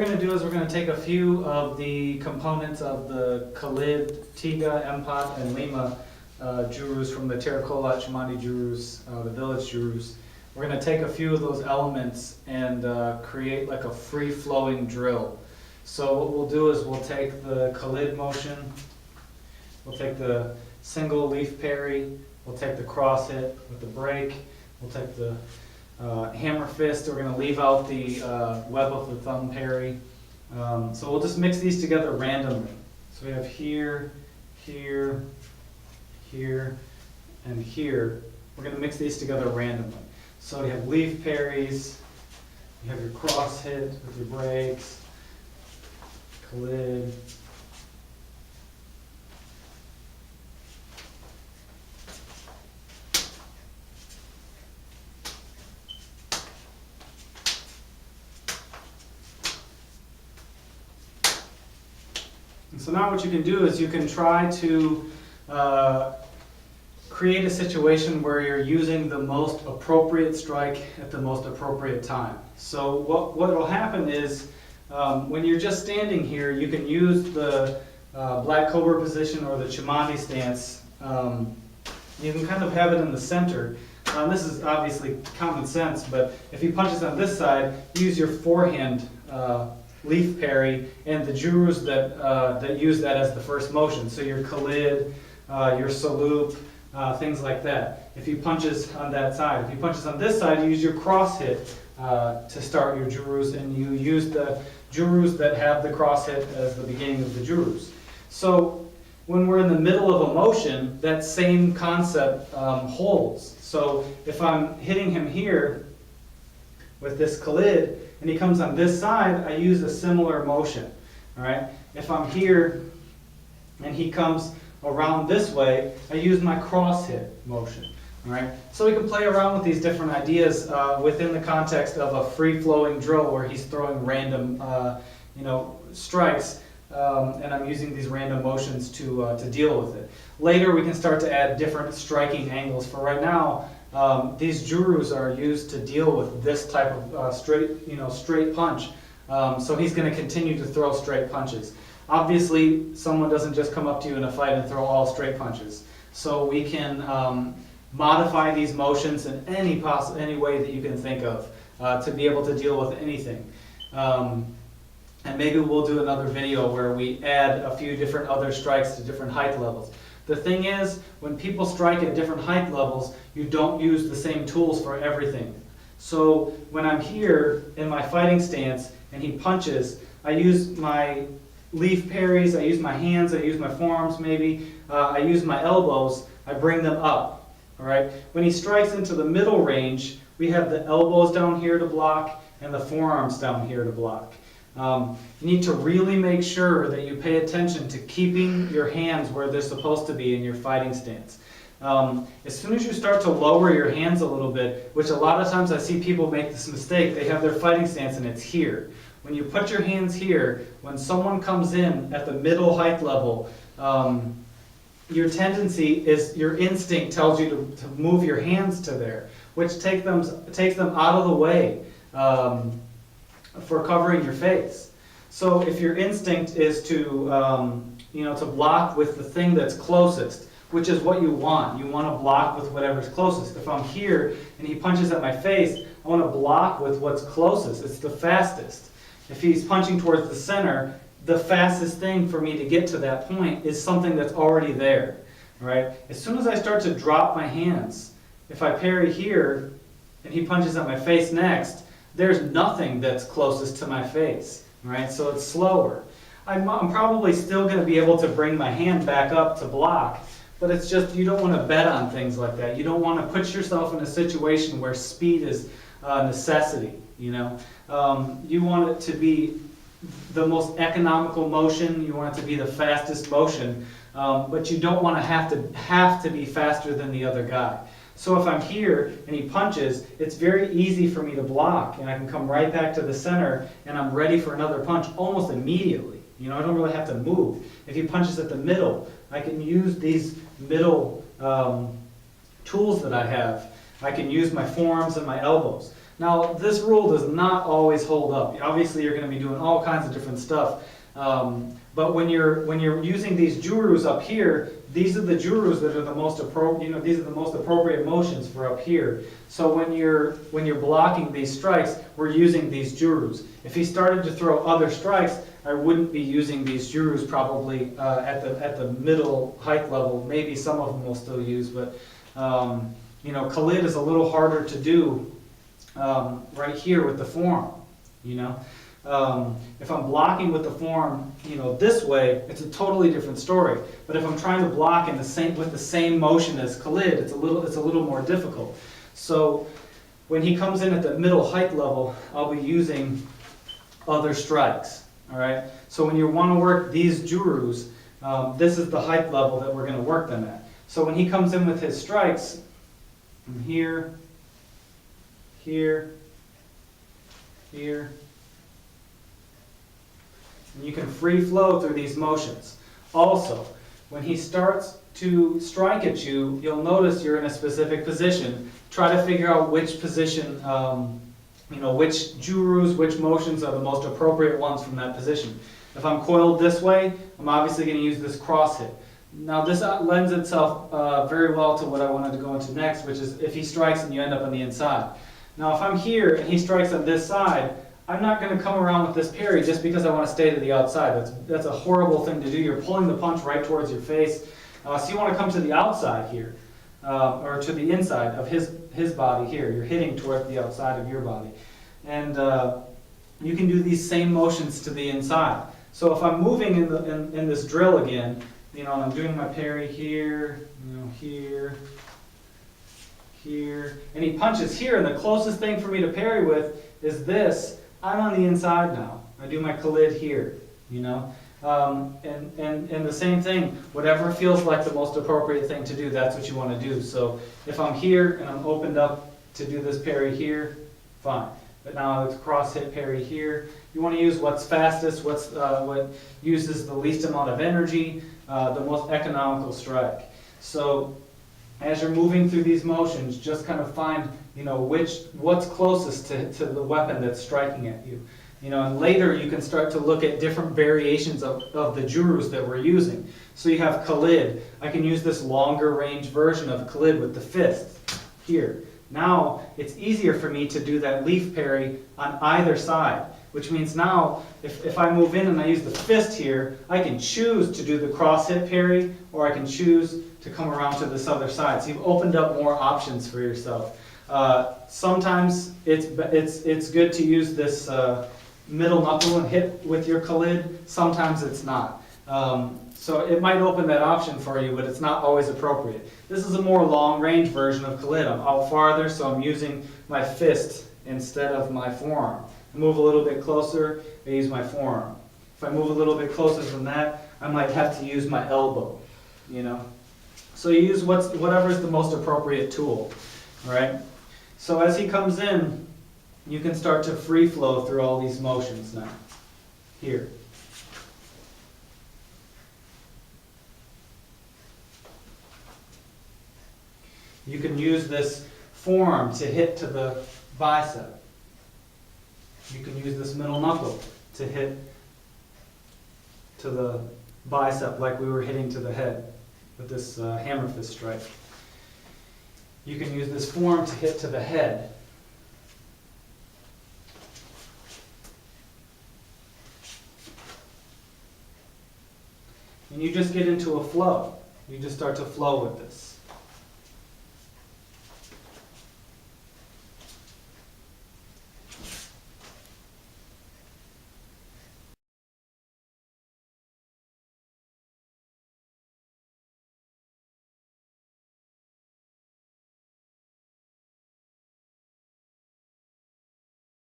we're going to do is we're going to take a few of the components of the Khalid, Tiga, Empat, and Lima Jurus from the Terracotta, Cimande Jurus, the Village Jurus. We're going to take a few of those elements and create like a free-flowing drill. So what we'll do is we'll take the Khalid motion, we'll take the single leaf parry, we'll take the cross hit with the break, we'll take the hammer fist. We're going to leave out the web of the thumb parry. So we'll just mix these together randomly. So we have here, here, here, and here. We're going to mix these together randomly. So you have leaf parries, you have your cross hit with your breaks, Khalid, and so now what you can do is you can try to create a situation where you're using the most appropriate strike at the most appropriate time. So what will happen is when you're just standing here, you can use the Black Cobra position or the Cimande stance. You can kind of have it in the center. This is obviously common sense, but if he punches on this side, use your forehand leaf parry and the Jurus that use that as the first motion. So your Khalid, your Saloop, things like that. If he punches on that side. If he punches on this side, you use your cross hit to start your Jurus, and you use the Jurus that have the cross hit as the beginning of the Jurus. So when we're in the middle of a motion, that same concept holds. So if I'm hitting him here with this Khalid, and he comes on this side, I use a similar motion. All right. If I'm here and he comes around this way, I use my cross hit motion. All right. So we can play around with these different ideas within the context of a free-flowing drill where he's throwing random, strikes, and I'm using these random motions to deal with it. Later, we can start to add different striking angles. For right now, these Jurus are used to deal with this type of straight punch. So he's going to continue to throw straight punches. Obviously, someone doesn't just come up to you in a fight and throw all straight punches. So we can modify these motions in any way that you can think of to be able to deal with anything. And maybe we'll do another video where we add a few different other strikes to different height levels. The thing is, when people strike at different height levels, you don't use the same tools for everything. So when I'm here in my fighting stance and he punches, I use my leaf parries, I use my hands, I use my forearms maybe, I use my elbows, I bring them up. All right. When he strikes into the middle range, we have the elbows down here to block and the forearms down here to block. You need to really make sure that you pay attention to keeping your hands where they're supposed to be in your fighting stance. As soon as you start to lower your hands a little bit, which a lot of times I see people make this mistake, they have their fighting stance and it's here. When you put your hands here, when someone comes in at the middle height level, your tendency is, your instinct tells you to move your hands to there, which takes them out of the way for covering your face. So if your instinct is to block with the thing that's closest, which is what you want to block with whatever's closest. If I'm here and he punches at my face, I want to block with what's closest. It's the fastest. If he's punching towards the center, the fastest thing for me to get to that point is something that's already there. Right? As soon as I start to drop my hands, if I parry here and he punches at my face next, there's nothing that's closest to my face. Right? So it's slower. I'm probably still going to be able to bring my hand back up to block, but it's just you don't want to bet on things like that. You don't want to put yourself in a situation where speed is a necessity. You want it to be the most economical motion. You want it to be the fastest motion, but you don't want to have to be faster than the other guy. So if I'm here and he punches, it's very easy for me to block, and I can come right back to the center, and I'm ready for another punch almost immediately. I don't really have to move. If he punches at the middle, I can use these middle tools that I have. I can use my forearms and my elbows. Now, this rule does not always hold up. Obviously, you're going to be doing all kinds of different stuff. But when you're using these jurus up here, these are the jurus that are the most appropriate. These are the most appropriate motions for up here. So when you're blocking these strikes, we're using these jurus. If he started to throw other strikes, I wouldn't be using these jurus probably at the middle height level. Maybe some of them will still use, but Khalid is a little harder to do right here with the form. If I'm blocking with the form, this way, it's a totally different story. But if I'm trying to block with the same motion as Khalid, it's a little more difficult. So when he comes in at the middle height level, I'll be using other strikes. All right. So when you want to work these jurus, this is the height level that we're going to work them at. So when he comes in with his strikes, from here, here, here. And you can free flow through these motions. Also, when he starts to strike at you, you'll notice you're in a specific position. Try to figure out which position, which jurus, which motions are the most appropriate ones from that position. If I'm coiled this way, I'm obviously going to use this cross hit. Now this lends itself very well to what I wanted to go into next, which is if he strikes and you end up on the inside. Now if I'm here and he strikes on this side, I'm not going to come around with this parry just because I want to stay to the outside. That's a horrible thing to do. You're pulling the punch right towards your face. So you want to come to the outside here, or to the inside of his body here. You're hitting toward the outside of your body. And you can do these same motions to the inside. So if I'm moving in this drill again, and I'm doing my parry here, here, here, and he punches here, and the closest thing for me to parry with is this. I'm on the inside now. I do my Khalid here, and the same thing, whatever feels like the most appropriate thing to do, that's what you want to do. So if I'm here and I'm opened up to do this parry here, fine. But now it's cross hit parry here. You want to use what's fastest, what uses the least amount of energy, the most economical strike. So as you're moving through these motions, just kind of find what's closest to the weapon that's striking at you. And later you can start to look at different variations of the jurus that we're using. So you have Khalid. I can use this longer range version of Khalid with the fist here. Now it's easier for me to do that leaf parry on either side, which means now if I move in and I use the fist here, I can choose to do the cross hit parry, or I can choose to come around to this other side. So you've opened up more options for yourself. Sometimes it's good to use this middle knuckle and hit with your Khalid. Sometimes it's not. So it might open that option for you, but it's not always appropriate. This is a more long-range version of Khalid. I'm out farther, so I'm using my fist instead of my forearm. I move a little bit closer, I use my forearm. If I move a little bit closer than that, I might have to use my elbow. So you use whatever is the most appropriate tool. All right. So as he comes in, you can start to free flow through all these motions now. Here. You can use this forearm to hit to the bicep. You can use this middle knuckle to hit to the bicep like we were hitting to the head with this hammer fist strike. You can use this forearm to hit to the head. And you just get into a flow. You just start to flow with this.